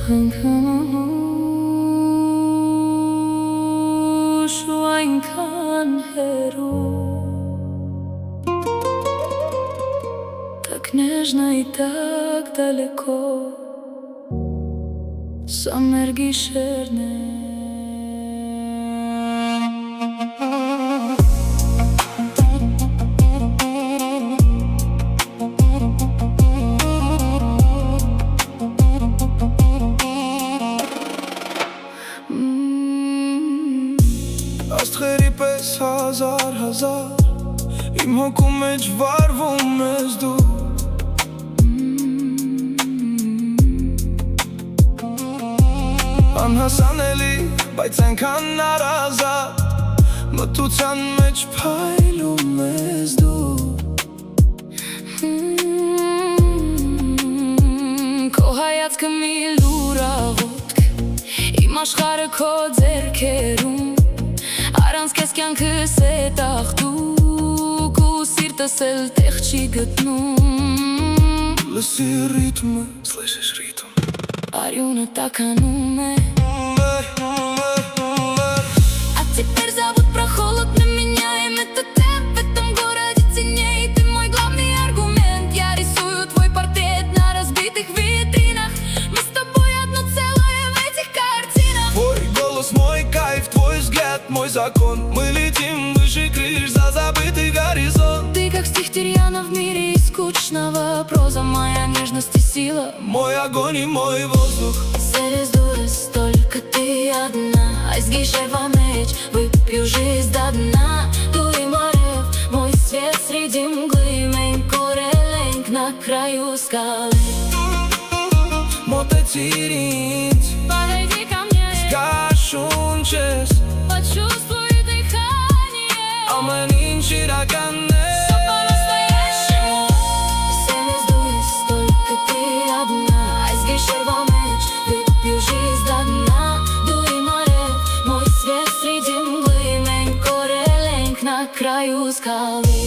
Շու այնքան հեռու Так нежно и так далеко Սա մեր գիշերն է Աստղերի պես հազար Իմ հոգու մեջ վարվում ես դու Անհասանելի, բայց այնքան առազատ Մթության մեջ փայլում ես դու Քո հայացքը մի լուր աղոթք Իմ աշխարհը քո ձեռքերում Առանց քեզ կյանքս է տաղտուկ Ու սիրտս էլ տեղ չի գտնում Լսի ռիթմը, слышишь ритм Արյունը տաքանում է А теперь забудь про холод на меня Им это темп в этом городе ценней Ты мой главный аргумент Я рисую твой портрет на разбитых витринах Мы с тобой одно целое в этих картинах Твой голос, мой кайф, твой взгляд, мой закон Мы летим выше крыш за забытый горизонт Ты как стих Тирьяна в мире из скучного Проза моя нежность и сила Мой огонь и мой воздух Серез только ты одна Այս գիշերվա մեջ выпью жизнь до дна Դու իմ արև, мой свет среди мглы Մենք կորել ենք на краю скалы Մոտեցիր ինձ, Подойди ко мне զգար շունչես Почувствуй дыхание Ամեն ինչ իրական է Всё по-настоящему Серез только ты одна Այս գիշերվա մեջ выпью жизнь до дна Դու իմ արև, мой свет среди мглы Մենք կորել ենք на краю скалы